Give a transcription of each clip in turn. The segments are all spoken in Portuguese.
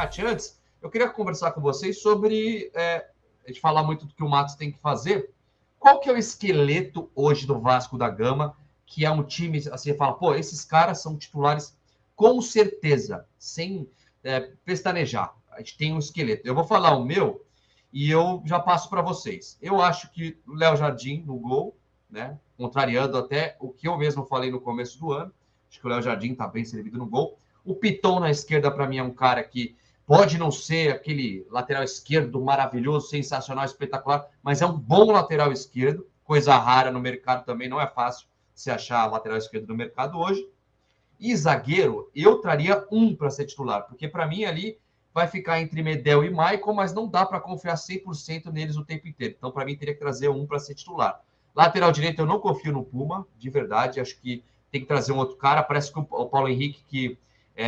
chat, antes, eu queria conversar com vocês sobre a gente falar muito do que o Matos tem que fazer. Qual que é o esqueleto hoje do Vasco da Gama, que é um time, assim, fala, pô, esses caras são titulares com certeza, sem pestanejar. A gente tem um esqueleto. Eu vou falar o meu e eu já passo para vocês. Eu acho que o Léo Jardim no gol, né? Contrariando até o que eu mesmo falei no começo do ano. Acho que o Léo Jardim está bem servido no gol. O Piton na esquerda, para mim, é um cara que pode não ser aquele lateral esquerdo maravilhoso, sensacional, espetacular, mas é um bom lateral esquerdo, coisa rara no mercado também, não é fácil se achar lateral esquerdo no mercado hoje. E zagueiro, eu traria um para ser titular, porque para mim ali vai ficar entre Medel e Maicon, mas não dá para confiar 100% neles o tempo inteiro. Então, para mim, teria que trazer um para ser titular. Lateral direito, eu não confio no Puma, de verdade. Acho que tem que trazer um outro cara. Parece que o Paulo Henrique, que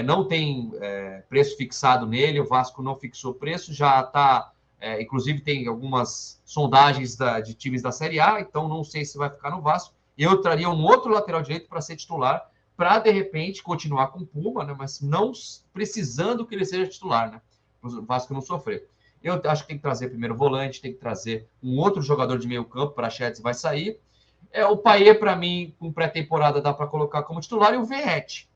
não tem preço fixado nele, o Vasco não fixou preço, já está... inclusive, tem algumas sondagens de times da Série A, então não sei se vai ficar no Vasco. Eu traria um outro lateral direito para ser titular, para, de repente, continuar com o Puma, né? Mas não precisando que ele seja titular, né? O Vasco não sofrer. Eu acho que tem que trazer primeiro volante, tem que trazer um outro jogador de meio campo, para Praxedes vai sair. O Payet, para mim, com pré-temporada, dá para colocar como titular, e o Verratti.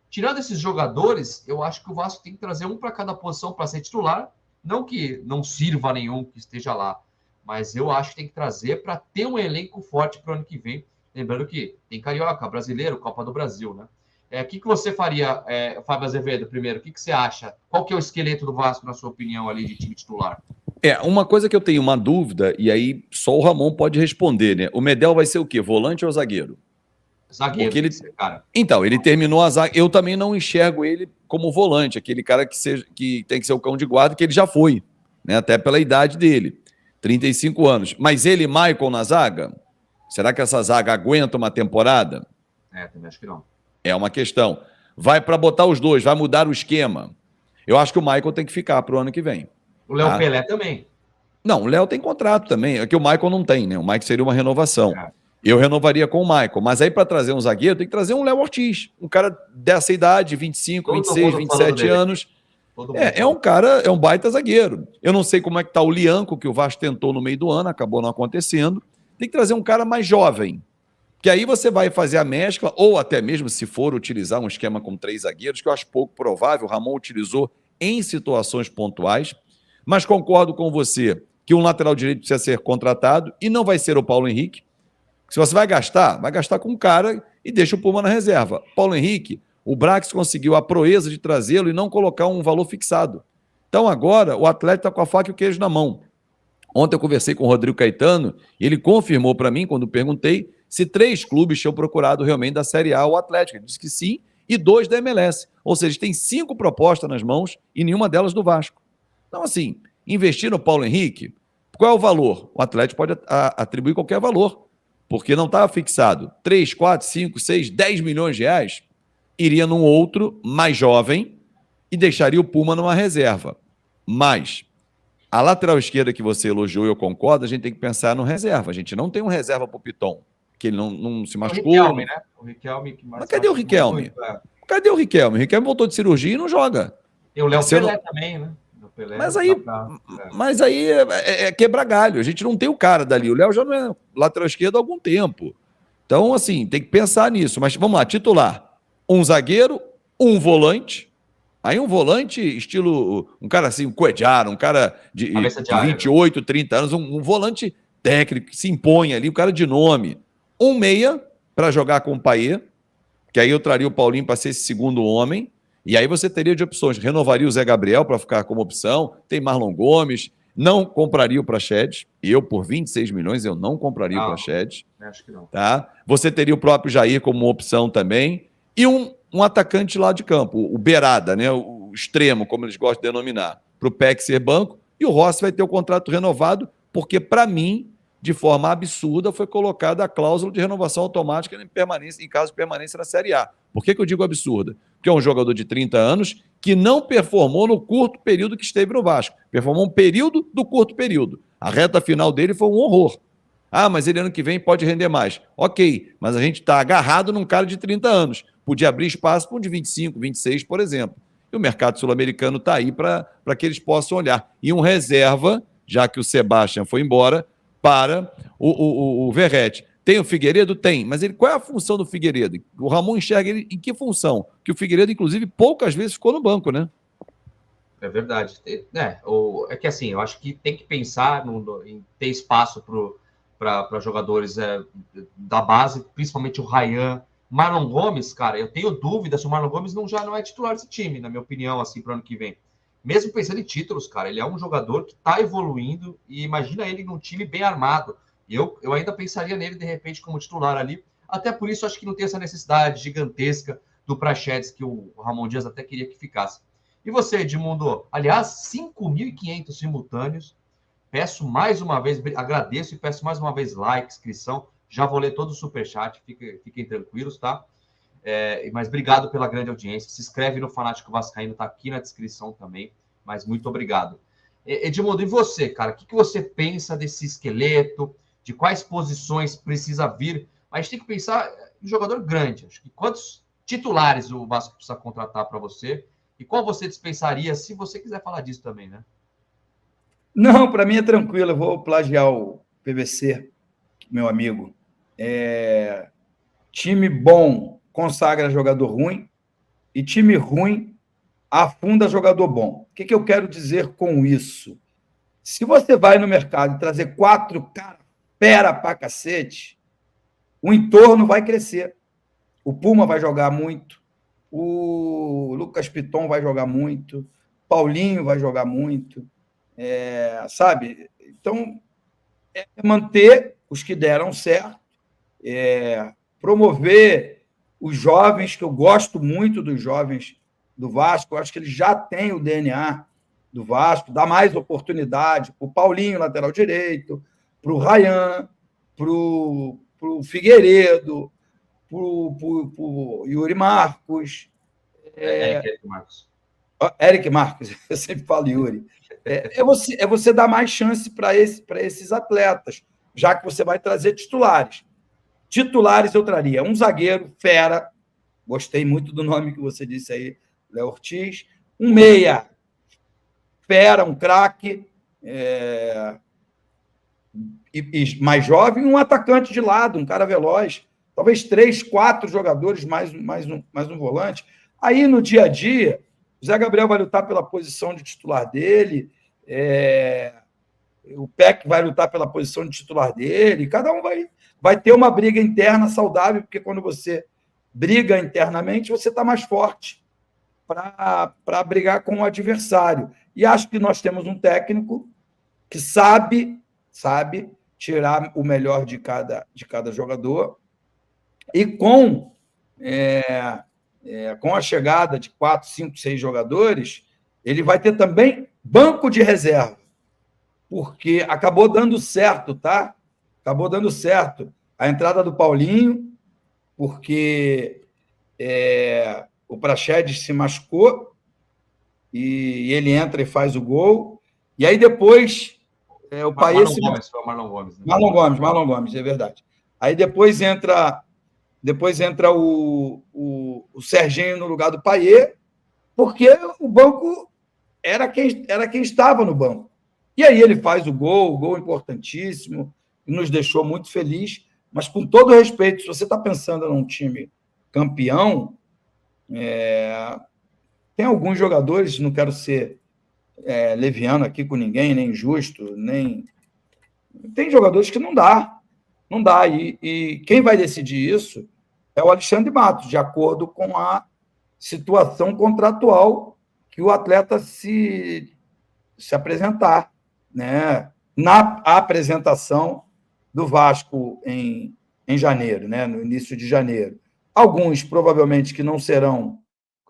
Tirando esses jogadores, eu acho que o Vasco tem que trazer um para cada posição para ser titular. Não que não sirva nenhum que esteja lá, mas eu acho que tem que trazer para ter um elenco forte para o ano que vem. Lembrando que tem Carioca, Brasileiro, Copa do Brasil, né? O que você faria, Fábio Azevedo, primeiro? O que você acha? Qual que é o esqueleto do Vasco, na sua opinião, ali, de time titular? Uma coisa que eu tenho uma dúvida, e aí só o Ramon pode responder, né? O Medel vai ser o quê? Volante ou zagueiro? Zagueiro, cara. Então, ele terminou a zaga. Eu também não enxergo ele como volante, aquele cara que tem que ser o cão de guarda, que ele já foi, né? Até pela idade dele, 35 anos. Mas ele e Maicon na zaga? Será que essa zaga aguenta uma temporada? Também acho que não. É uma questão. Vai para botar os dois, vai mudar o esquema. Eu acho que o Maicon tem que ficar para o ano que vem. O Léo Pelé também. Não, o Léo tem contrato também. É que o Maicon não tem, né? O Maicon seria uma renovação. Eu renovaria com o Maicon. Mas aí, para trazer um zagueiro, tem que trazer um Léo Ortiz. Um cara dessa idade, 25, 26, 27 anos. É um cara, é um baita zagueiro. Eu não sei como é que tá o Lianco, que o Vasco tentou no meio do ano, acabou não acontecendo. Tem que trazer um cara mais jovem. Que aí você vai fazer a mescla, ou até mesmo se for utilizar um esquema com 3 zagueiros, que eu acho pouco provável. O Ramon utilizou em situações pontuais. Mas concordo com você que um lateral direito precisa ser contratado e não vai ser o Paulo Henrique. Se você vai gastar com um cara e deixa o Puma na reserva. Paulo Henrique, o Brax conseguiu a proeza de trazê-lo e não colocar um valor fixado. Então agora o Atlético está com a faca e o queijo na mão. Ontem eu conversei com o Rodrigo Caetano e ele confirmou para mim, quando perguntei, se 3 clubes tinham procurado realmente da Série A o Atlético. Ele disse que sim, e 2 da MLS. Ou seja, tem 5 propostas nas mãos e nenhuma delas do Vasco. Então, assim, investir no Paulo Henrique, qual é o valor? O Atlético pode atribuir qualquer valor, porque não estava fixado. 3, 4, 5, 6, 10 milhões de reais, iria num outro mais jovem e deixaria o Puma numa reserva. Mas a lateral esquerda que você elogiou, eu concordo, a gente tem que pensar no reserva. A gente não tem um reserva para o Piton, que ele não se machucou. O Riquelme, né? O Riquelme que mais. Mas cadê o Riquelme? Cadê o Riquelme? O Riquelme voltou de cirurgia e não joga. Tem o Léo Pelé também, né? Pelé, mas aí é quebrar galho. A gente não tem o cara dali. O Léo já não é lateral esquerdo há algum tempo. Então, assim, tem que pensar nisso. Mas vamos lá, titular. Um zagueiro, um volante. Aí um volante estilo... Um cara assim, um Cuejara, um cara de 28, 30 anos. Um volante técnico que se impõe ali, um cara de nome. Um meia para jogar com o Payet, que aí eu traria o Paulinho para ser esse segundo homem. E aí você teria de opções. Renovaria o Zé Gabriel para ficar como opção. Tem Marlon Gomes. Não compraria o Praxedes. Eu, por 26 milhões, eu não compraria o Praxedes. Acho que não. Tá? Você teria o próprio Jair como opção também. E um atacante lá de campo, o beirada, né? O extremo, como eles gostam de denominar, para o PEC ser banco. E o Rossi vai ter o contrato renovado, porque, para mim, de forma absurda, foi colocada a cláusula de renovação automática em caso de permanência na Série A. Por que eu digo absurda? Porque é um jogador de 30 anos que não performou no curto período que esteve no Vasco. Performou um período do curto período. A reta final dele foi um horror. Mas ele ano que vem pode render mais. Ok, mas a gente está agarrado num cara de 30 anos. Podia abrir espaço para um de 25, 26, por exemplo. E o mercado sul-americano está aí para que eles possam olhar. E um reserva, já que o Sebastião foi embora, para o Verratti. Tem o Figueiredo? Tem. Mas qual é a função do Figueiredo? O Ramon enxerga ele em que função? Que o Figueiredo, inclusive, poucas vezes ficou no banco, né? É verdade. É que assim, eu acho que tem que pensar em ter espaço para jogadores da base, principalmente o Ryan. Marlon Gomes, cara, eu tenho dúvida se o Marlon Gomes já não é titular desse time, na minha opinião, assim, para o ano que vem. Mesmo pensando em títulos, cara, ele é um jogador que está evoluindo e imagina ele num time bem armado. Eu ainda pensaria nele, de repente, como titular ali. Até por isso, acho que não tem essa necessidade gigantesca do Praxedes, que o Ramon Dias até queria que ficasse. E você, Edmundo? Aliás, 5.500 simultâneos. Peço mais uma vez, agradeço e peço mais uma vez like, inscrição. Já vou ler todo o superchat, fiquem tranquilos, tá? Mas obrigado pela grande audiência. Se inscreve no Fanático Vascaíno, tá aqui na descrição também. Mas muito obrigado. Edmundo, e você, cara? O que você pensa desse esqueleto? De quais posições precisa vir? Mas a gente tem que pensar em jogador grande. Acho que quantos titulares o Vasco precisa contratar para você? E qual você dispensaria, se você quiser falar disso também, né? Não, para mim é tranquilo. Eu vou plagiar o PVC, meu amigo. Time bom consagra jogador ruim e time ruim afunda jogador bom. O que eu quero dizer com isso? Se você vai no mercado e trazer 4 caras fera pra cacete, o entorno vai crescer. O Puma vai jogar muito, o Lucas Piton vai jogar muito, Paulinho vai jogar muito, sabe? Então, manter os que deram certo, promover os jovens, que eu gosto muito dos jovens do Vasco, eu acho que eles já têm o DNA do Vasco, dar mais oportunidade para o Paulinho, lateral direito, para o Ryan, para o Figueiredo, para o Yuri Marcos. Eric Marcos. Eric Marcos, eu sempre falo Yuri. É você dar mais chance para esses atletas, já que você vai trazer titulares. Titulares eu traria um zagueiro, fera, gostei muito do nome que você disse aí, Léo Ortiz, um meia, fera, um craque, e mais jovem, um atacante de lado, um cara veloz, talvez 3, 4 jogadores, mais um volante. Aí, no dia a dia, o Zé Gabriel vai lutar pela posição de titular dele, o Peck vai lutar pela posição de titular dele, cada um vai ter uma briga interna saudável, porque quando você briga internamente, você está mais forte para brigar com o adversário. E acho que nós temos um técnico que sabe tirar o melhor de cada jogador, e com a chegada de 4, 5, 6 jogadores, ele vai ter também banco de reserva, porque acabou dando certo, tá? Acabou dando certo a entrada do Paulinho, porque o Praxedes se machucou e ele entra e faz o gol. E aí depois o Payet foi o Marlon Gomes. Né? Marlon Gomes, é verdade. Aí depois entra o Serginho no lugar do Payet, porque o banco era quem estava no banco. E aí ele faz o gol importantíssimo, e nos deixou muito feliz. Mas, com todo respeito, se você está pensando num time campeão, tem alguns jogadores, não quero ser leviano aqui com ninguém, nem injusto, nem... Tem jogadores que não dá. Não dá. E quem vai decidir isso é o Alexandre Matos, de acordo com a situação contratual que o atleta se apresentar, né? Na apresentação do Vasco em janeiro, né? No início de janeiro. Alguns, provavelmente, que não serão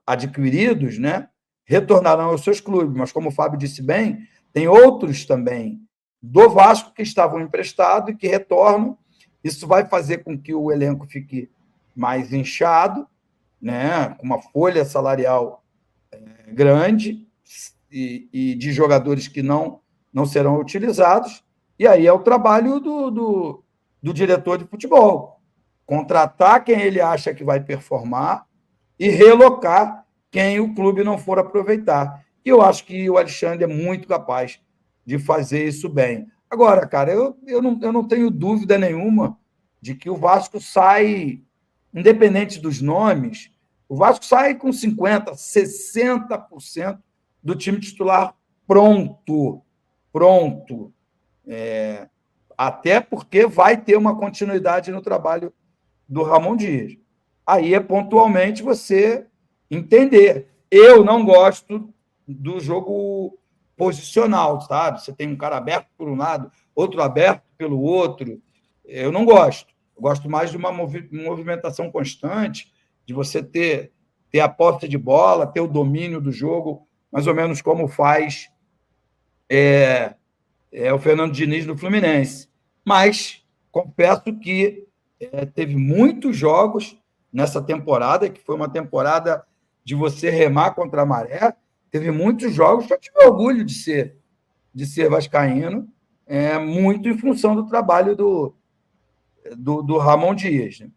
adquiridos, né? Retornarão aos seus clubes, mas, como o Fábio disse bem, tem outros também do Vasco que estavam emprestados e que retornam. Isso vai fazer com que o elenco fique mais inchado, né? Com uma folha salarial grande e de jogadores que não serão utilizados. E aí é o trabalho do diretor de futebol. Contratar quem ele acha que vai performar e relocar quem o clube não for aproveitar. E eu acho que o Alexandre é muito capaz de fazer isso bem. Agora, cara, eu não tenho dúvida nenhuma de que o Vasco sai, independente dos nomes, o Vasco sai com 50%, 60% do time titular pronto. Até porque vai ter uma continuidade no trabalho do Ramon Dias. Aí é pontualmente você entender. Eu não gosto do jogo posicional, sabe? Você tem um cara aberto por um lado, outro aberto pelo outro. Eu não gosto. Eu gosto mais de uma movimentação constante, de você ter a posse de bola, ter o domínio do jogo, mais ou menos como faz o Fernando Diniz no Fluminense. Mas confesso que teve muitos jogos nessa temporada, que foi uma temporada de você remar contra a maré. Teve muitos jogos que eu tive orgulho de ser vascaíno, muito em função do trabalho do Ramon Dias. Né?